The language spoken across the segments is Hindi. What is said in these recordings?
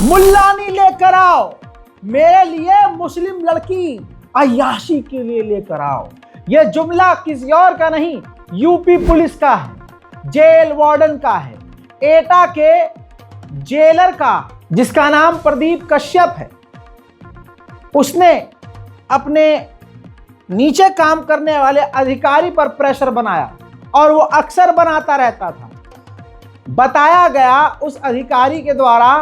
मुल्लानी लेकर आओ, मेरे लिए मुस्लिम लड़की अय्याशी के लिए लेकर आओ। यह जुमला किसी और का नहीं, यूपी पुलिस का है, जेल वार्डन का है, एटा के जेलर का, जिसका नाम प्रदीप कश्यप है। उसने अपने नीचे काम करने वाले अधिकारी पर प्रेशर बनाया और वो अक्सर बनाता रहता था। बताया गया उस अधिकारी के द्वारा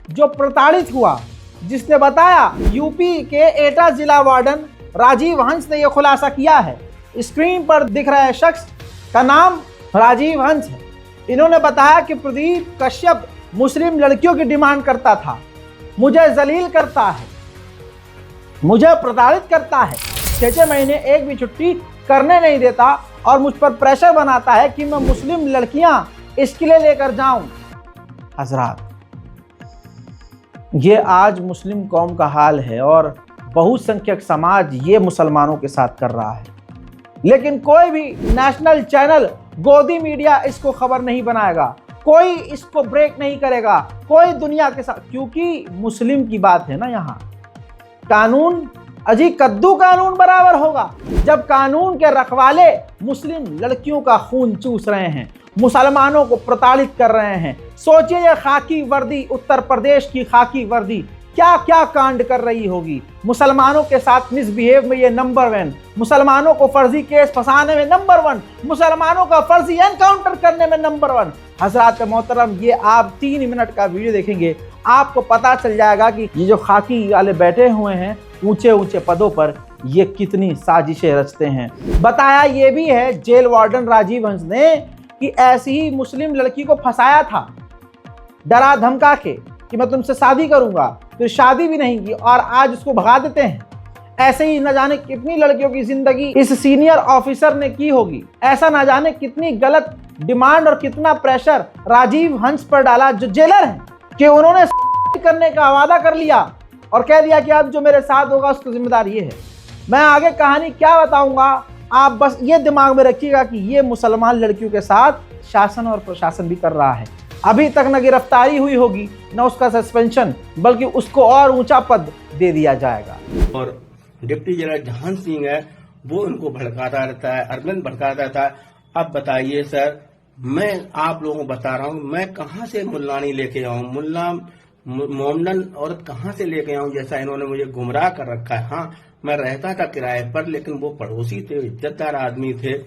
जो प्रताड़ित हुआ, जिसने बताया, यूपी के एटा जिला वार्डन राजीव हंस ने यह खुलासा किया है। स्क्रीन पर दिख रहा शख्स का नाम राजीव हंस है। इन्होंने बताया कि प्रदीप कश्यप मुस्लिम लड़कियों की डिमांड करता था, मुझे जलील करता है, मुझे प्रताड़ित करता है, 6 महीने एक भी छुट्टी करने नहीं देता और मुझ पर प्रेशर बनाता है कि मैं मुस्लिम लड़कियां इसके लिए लेकर जाऊं। हजरात, ये आज मुस्लिम कौम का हाल है और बहुसंख्यक समाज ये मुसलमानों के साथ कर रहा है, लेकिन कोई भी नेशनल चैनल, गोदी मीडिया इसको खबर नहीं बनाएगा, कोई इसको ब्रेक नहीं करेगा, कोई दुनिया के साथ, क्योंकि मुस्लिम की बात है ना। यहाँ कानून अजी कद्दू कानून बराबर होगा। जब कानून के रखवाले मुस्लिम लड़कियों का खून चूस रहे हैं, मुसलमानों को प्रताड़ित कर रहे हैं, सोचिए ये खाकी वर्दी, उत्तर प्रदेश की खाकी वर्दी क्या क्या कांड कर रही होगी। मुसलमानों के साथ मिसबिहेव में ये नंबर 1, मुसलमानों को फर्जी केस फंसाने में नंबर 1, मुसलमानों का फर्जी एनकाउंटर करने में नंबर 1। हजरात मोहतरम, ये आप 3 मिनट का वीडियो देखेंगे, आपको पता चल जाएगा कि ये जो खाकी वाले बैठे हुए हैं ऊंचे ऊंचे पदों पर, ये कितनी साजिशें रचते हैं। बताया ये भी है जेल वार्डन राजीव हंस ने कि ऐसी ही मुस्लिम लड़की को फंसाया था, डरा धमका के कि मैं तुमसे शादी करूंगा, तो शादी भी नहीं की और आज उसको भगा देते हैं। ऐसे ही न जाने कितनी लड़कियों की जिंदगी इस सीनियर ऑफिसर ने की होगी। ऐसा न जाने कितनी गलत डिमांड और कितना प्रेशर राजीव हंस पर डाला, जो जेलर हैं, कि उन्होंने करने का वादा कर लिया और कह दिया कि अब जो मेरे साथ होगा उसकी जिम्मेदारी ये है। मैं आगे कहानी क्या बताऊंगा, आप बस ये दिमाग में रखिएगा कि ये मुसलमान लड़कियों के साथ शासन और प्रशासन भी कर रहा है। अभी तक न गिरफ्तारी हुई होगी न उसका सस्पेंशन, बल्कि उसको और ऊंचा पद दे दिया जाएगा। और डिप्टी जनरल जहान सिंह है, वो उनको भड़काता रहता है, अरविंद भड़काता रहता है। अब बताइए सर, मैं आप लोगों को बता रहा हूँ, मैं कहाँ से मुल्लानी लेके आऊँ, मुल्ला मोमडन औरत कहाँ से लेके आऊँ, जैसा इन्होंने मुझे गुमराह कर रखा है। हाँ, मैं रहता था किराए पर, लेकिन वो पड़ोसी थे, इज्जतदार आदमी थे,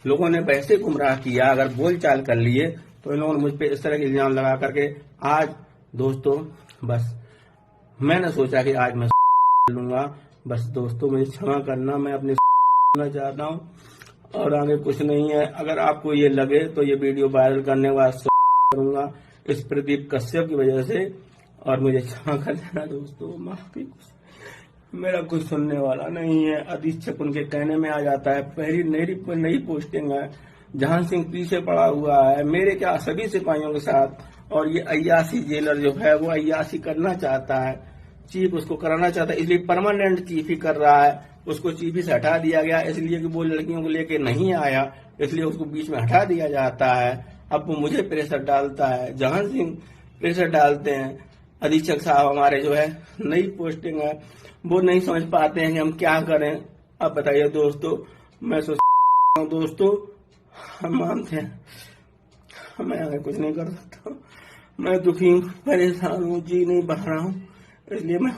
लोगों ने वैसे गुमराह किया, अगर बोलचाल कर लिए तो इन लोगों ने मुझ पे इस तरह के इल्जाम लगा करके। आज दोस्तों, बस मैंने सोचा कि आज मैं लूंगा, बस दोस्तों मुझे क्षमा करना, मैं अपने चाहता हूँ और आगे कुछ नहीं है। अगर आपको ये लगे तो ये वीडियो वायरल करने के बाद करूंगा इस प्रदीप कश्यप की वजह से, और मुझे क्षमा कर देना दोस्तों, माफी। मेरा कुछ सुनने वाला नहीं है, अधीक्षक उनके कहने में आ जाता है। पहली नई पोस्टिंग है, जहां सिंह पीछे पड़ा हुआ है मेरे क्या सभी सिपाहियों के साथ, और ये अय्यासी जेलर जो है वो अय्यासी करना चाहता है, चीफ उसको कराना चाहता है, इसलिए परमानेंट चीफ ही कर रहा है। उसको चीफ ही से हटा दिया गया, इसलिए कि वो लड़कियों को लेके नहीं आया, इसलिए उसको बीच में हटा दिया जाता है। अब वो मुझे प्रेशर डालता है, जहां सिंह प्रेशर डालते हैं। अधीक्षक साहब हमारे जो है नई पोस्टिंग है, वो नहीं समझ पाते हैं कि हम क्या करें। अब बताइए दोस्तों, मैं सोचता हूँ दोस्तों, हम मानते हैं, मैं आगे कुछ नहीं कर सकता, मैं दुखी हूँ, परेशान हूँ, जी नहीं बह रहा हूँ, इसलिए मैं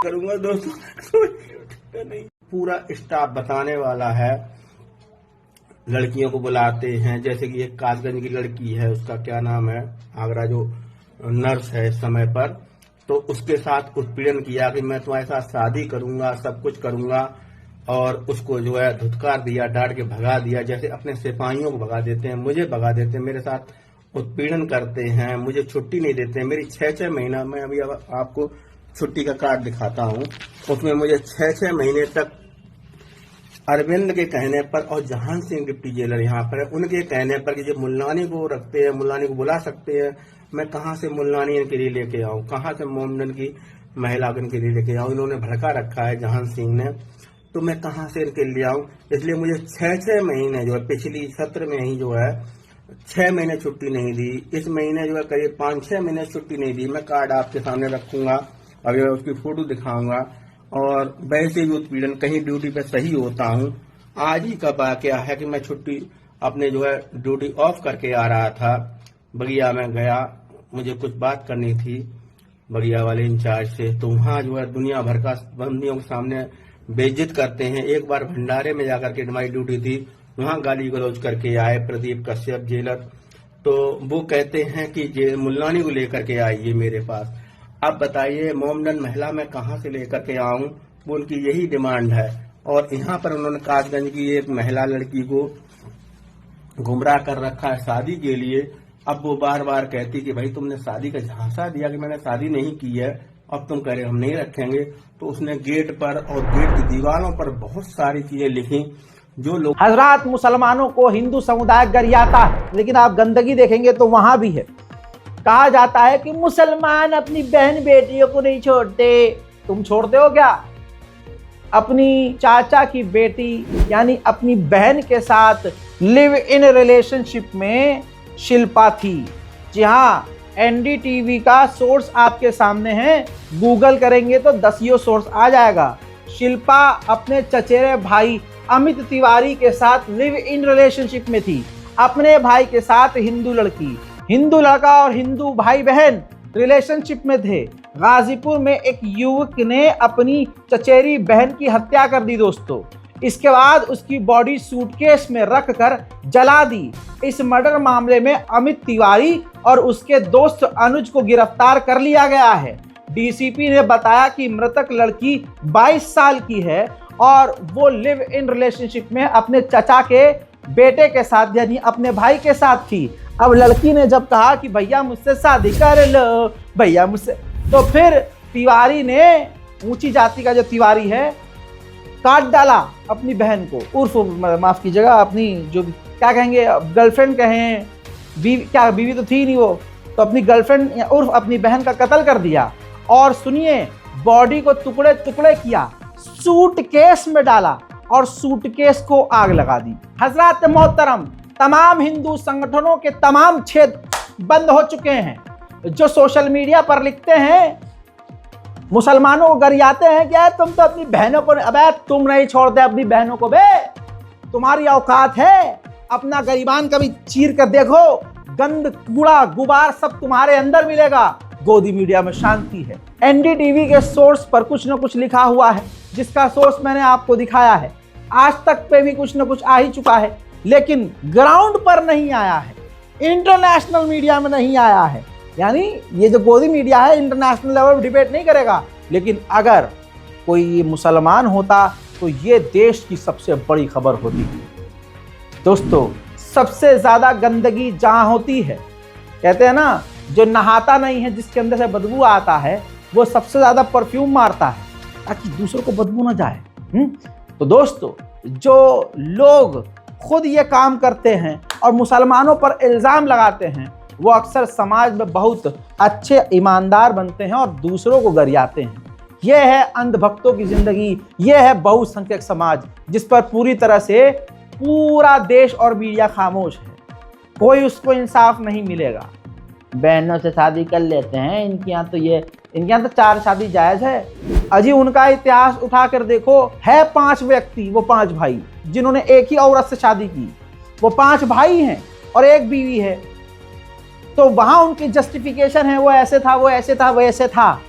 करूंगा दोस्तों। नहीं, पूरा स्टाफ बताने वाला है, लड़कियों को बुलाते हैं, जैसे कि एक कासगंज की लड़की है, उसका क्या नाम है, आगरा, जो नर्स है इस समय पर, तो उसके साथ उत्पीड़न किया कि मैं तुम्हारे साथ शादी करूंगा, सब कुछ करूंगा, और उसको जो है धुतकार दिया, डांट के भगा दिया, जैसे अपने सिपाहियों को भगा देते हैं, मुझे भगा देते हैं, मेरे साथ उत्पीड़न करते हैं, मुझे छुट्टी नहीं देते हैं। मेरी 6 महीना, मैं अभी आपको छुट्टी का कार्ड दिखाता हूँ, उसमें मुझे 6 महीने तक अरविंद के कहने पर और जहान सिंह डिप्टी जेलर यहाँ पर है, उनके कहने पर कि जो मुल्लानी को रखते हैं, मुल्लानी को बुला सकते हैं, मैं कहाँ से मुल्लानी इनके लिए लेके आऊँ, कहाँ से मोमडन की महिला इनके लिए लेके आऊँ। इन्होंने भड़का रखा है जहान सिंह ने, तो मैं कहाँ से इनके लिए आऊँ। इसलिए मुझे 6 महीने जो है पिछली सत्र में ही जो है 6 महीने छुट्टी नहीं दी। इस महीने जो है करीब 5-6 महीने छुट्टी नहीं दी। मैं कार्ड आपके सामने रखूंगा, अभी उसकी फोटो दिखाऊंगा। और वैसे भी उत्पीड़न, कहीं ड्यूटी पे सही होता हूँ। आज ही का वाकया है कि मैं छुट्टी अपने जो है ड्यूटी ऑफ करके आ रहा था, बगिया में गया, मुझे कुछ बात करनी थी बगिया वाले इंचार्ज से। तो वहाँ जो है दुनिया भर का बंदियों के सामने बेइज्जत करते हैं। एक बार भंडारे में जाकर के हमारी ड्यूटी थी, वहाँ गाली गलौज करके आए प्रदीप कश्यप जेलर। तो वो कहते हैं कि मुल्लानी को लेकर के आइए मेरे पास। अब बताइए मोमडन महिला में कहाँ से लेकर के आऊं? वो उनकी यही डिमांड है। और यहाँ पर उन्होंने कासगंज की एक महिला लड़की को गुमराह कर रखा है शादी के लिए। अब वो बार बार कहती कि भाई तुमने शादी का झांसा दिया कि मैंने शादी नहीं की है, अब तुम कह रहे हम नहीं रखेंगे। तो उसने गेट पर और गेट की दीवारों पर बहुत सारी चीजें लिखी जो लोग। हजरात, मुसलमानों को हिंदू समुदाय गरियाता है, लेकिन आप गंदगी देखेंगे तो वहां भी है। कहा जाता है कि मुसलमान अपनी बहन बेटियों को नहीं छोड़ते। तुम छोड़ते हो क्या? अपनी चाचा की बेटी यानी अपनी बहन के साथ लिव इन रिलेशनशिप में शिल्पा थी। जी हाँ, एनडीटीवी का सोर्स आपके सामने है, गूगल करेंगे तो 10 सोर्स आ जाएगा। शिल्पा अपने चचेरे भाई अमित तिवारी के साथ लिव इन रिलेशनशिप में थी। अपने भाई के साथ हिंदू लड़की, हिंदू लड़का और हिंदू भाई बहन रिलेशनशिप में थे। गाजीपुर में एक युवक ने अपनी चचेरी बहन की हत्या कर दी दोस्तों। इसके बाद उसकी बॉडी सूटकेस में रखकर जला दी। इस मर्डर मामले में अमित तिवारी और उसके दोस्त अनुज को गिरफ्तार कर लिया गया है। डीसीपी ने बताया कि मृतक लड़की 22 साल की है और वो लिव इन रिलेशनशिप में अपने चचा के बेटे के साथ यानी अपने भाई के साथ थी। अब लड़की ने जब कहा कि भैया मुझसे शादी कर लो, भैया मुझसे, तो फिर तिवारी ने, ऊंची जाति का जो तिवारी है, काट डाला अपनी बहन को, उर्फ माफ कीजिएगा अपनी जो क्या कहेंगे गर्लफ्रेंड कहें, क्या बीवी तो थी नहीं वो, तो अपनी गर्लफ्रेंड उर्फ अपनी बहन का कत्ल कर दिया। और सुनिए, बॉडी को टुकड़े टुकड़े किया, सूटकेस में डाला और सूटकेस को आग लगा दी। हजरत मोहतरम, तमाम हिंदू संगठनों के तमाम क्षेत्र बंद हो चुके हैं। जो सोशल मीडिया पर लिखते हैं, मुसलमानों को गरियाते हैं क्या तुम तो अपनी बहनों को, अबे तुम नहीं छोड़ते अपनी बहनों को, बे तुम्हारी औकात है? अपना गरीबान कभी चीर कर देखो, गंद कूड़ा गुबार सब तुम्हारे अंदर मिलेगा। गोदी मीडिया में शांति है। एनडीटीवी के सोर्स पर कुछ न कुछ लिखा हुआ है, जिसका सोर्स मैंने आपको दिखाया है। आज तक पे भी कुछ न कुछ आ ही चुका है, लेकिन ग्राउंड पर नहीं आया है, इंटरनेशनल मीडिया में नहीं आया है। यानी ये जो गोदी मीडिया है इंटरनेशनल लेवल पर डिबेट नहीं करेगा, लेकिन अगर कोई मुसलमान होता तो ये देश की सबसे बड़ी खबर होती है। दोस्तों, सबसे ज्यादा गंदगी जहां होती है, कहते हैं ना, जो नहाता नहीं है जिसके अंदर से बदबू आता है वो सबसे ज्यादा परफ्यूम मारता है ताकि दूसरों को बदबू ना जाए। तो दोस्तों, जो लोग खुद ये काम करते हैं और मुसलमानों पर इल्ज़ाम लगाते हैं, वो अक्सर समाज में बहुत अच्छे ईमानदार बनते हैं और दूसरों को गरियाते हैं। यह है अंधभक्तों की जिंदगी, यह है बहुसंख्यक समाज, जिस पर पूरी तरह से पूरा देश और मीडिया खामोश है। कोई उसको इंसाफ नहीं मिलेगा। बहनों से शादी कर लेते हैं, इनके यहाँ तो 4 शादी जायज़ है। अजी उनका इतिहास उठा कर देखो, है 5 व्यक्ति, वो 5 भाई जिन्होंने एक ही औरत से शादी की। वो 5 भाई हैं और एक बीवी है। तो वहाँ उनकी जस्टिफिकेशन है, वो ऐसे था, वो ऐसे था, वो ऐसे था।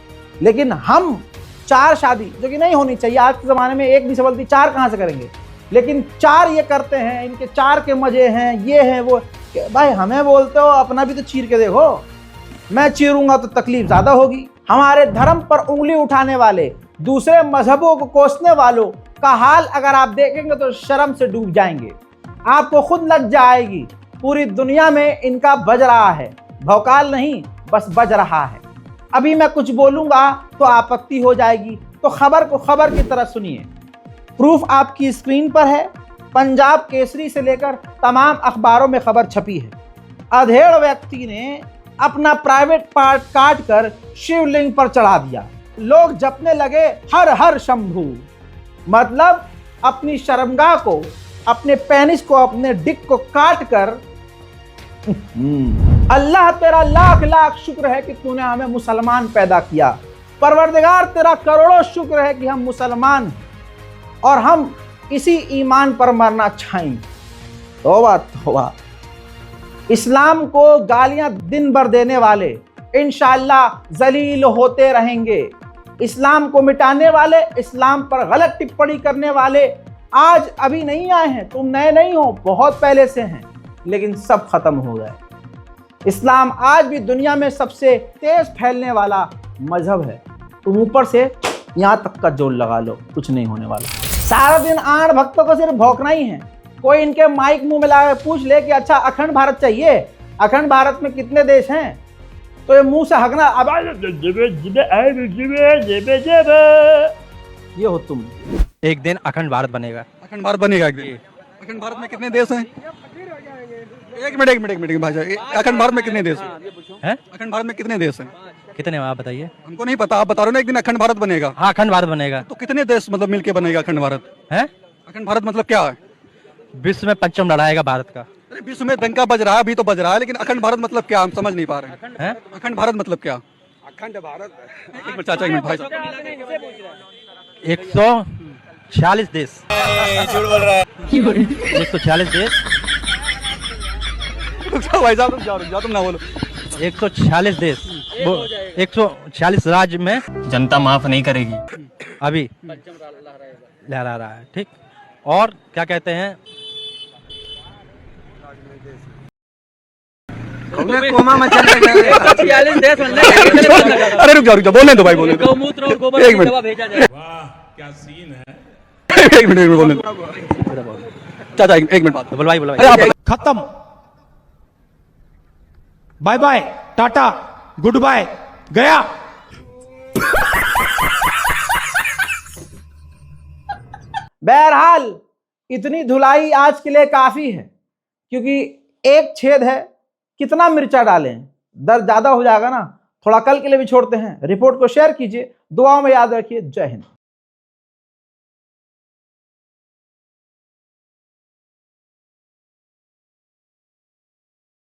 लेकिन हम 4 शादी, जो कि नहीं होनी चाहिए, आज के ज़माने में एक नहीं संभलती, 4 कहाँ से करेंगे, लेकिन 4 ये करते हैं, इनके 4 के मजे हैं, ये है वो। भाई हमें बोलते हो, अपना भी तो चीर के देखो। मैं चीरूंगा तो तकलीफ ज़्यादा होगी। हमारे धर्म पर उंगली उठाने वाले, दूसरे मजहबों को कोसने वालों का हाल अगर आप देखेंगे तो शर्म से डूब जाएंगे। आपको खुद लग जाएगी। पूरी दुनिया में इनका बज रहा है, भौकाल नहीं, बस बज रहा है। अभी मैं कुछ बोलूंगा तो आपत्ति हो जाएगी, तो खबर को खबर की तरह सुनिए। प्रूफ आपकी स्क्रीन पर है। पंजाब केसरी से लेकर तमाम अखबारों में खबर छपी है। अधेड़ व्यक्ति ने अपना प्राइवेट पार्ट काट कर शिवलिंग पर चढ़ा दिया। लोग जपने लगे हर हर शंभू, मतलब अपनी शर्मगाह को, अपने पेनिस को, अपने डिक को काट कर अल्लाह तेरा लाख लाख शुक्र है कि तूने हमें मुसलमान पैदा किया। परवरदिगार तेरा करोड़ों शुक्र है कि हम मुसलमान हैं और हम इसी ईमान पर मरना चाहेंगे। तौबा तौबा। इस्लाम को गालियां दिन भर देने वाले इंशाअल्लाह जलील होते रहेंगे। इस्लाम को मिटाने वाले, इस्लाम पर गलत टिप्पणी करने वाले आज अभी नहीं आए हैं, तुम नए नहीं हो, बहुत पहले से हैं, लेकिन सब खत्म हो गए। इस्लाम आज भी दुनिया में सबसे तेज फैलने वाला मजहब है। तुम ऊपर से यहाँ तक का जोर लगा लो, कुछ नहीं होने वाला। सारा दिन आण भक्तों को सिर्फ भौंकना ही है। कोई इनके माइक मुंह में लगा पूछ ले कि अच्छा अखंड भारत चाहिए, अखंड भारत में कितने देश हैं, तो ये मुंह से हकना अब ये हो तुम। एक दिन अखंड भारत बनेगा। अखंड भारत बनेगा एक दिन। अखंड भारत में कितने देश हैं? एक मिनट भाई साहब, अखंड भारत में कितने देश हैं? अखंड भारत में कितने देश हैं? कितने आप बताइए। हमको नहीं पता, आप बता रहे हो ना एक दिन अखंड भारत बनेगा। हाँ अखंड भारत बनेगा। तो कितने देश मतलब मिलके बनेगा अखंड भारत? है अखंड भारत मतलब क्या है? विश्व में पंचम लड़ाएगा भारत का। अरे विश्व में डंका बज रहा है, अभी तो बज रहा है, लेकिन अखंड भारत मतलब क्या हम समझ नहीं पा रहे हैं। अखंड भारत मतलब क्या? अखंड भारत एक मिनट चाचा, एक मिनट भाई साहब। 146 देश। झूठ बोल रहा है। 146 देश। भाई साहब रुक जाओ तुम ना बोलो। 146 देश, 146 राज्य में जनता माफ नहीं करेगी। अभी लहरा रहा है। ठीक, और क्या कहते हैं, कोमा मचा रहा है। अरे रुक जाओ बोलने दो भाई, बोलने दो। गौमूत्र और गोबर एक की मिनट। दवा भेजा जाए। क्या सीन है। एक मिनट बोलने दो चाचा, एक मिनट बात बोल भाई अरे आप खत्म, bye bye, tata, good bye, गया। बहरहाल इतनी धुलाई आज के लिए काफी है, क्योंकि एक छेद है, कितना मिर्चा डालें, दर्द ज्यादा हो जाएगा ना। थोड़ा कल के लिए भी छोड़ते हैं। रिपोर्ट को शेयर कीजिए, दुआओं में याद रखिए। जय हिंद।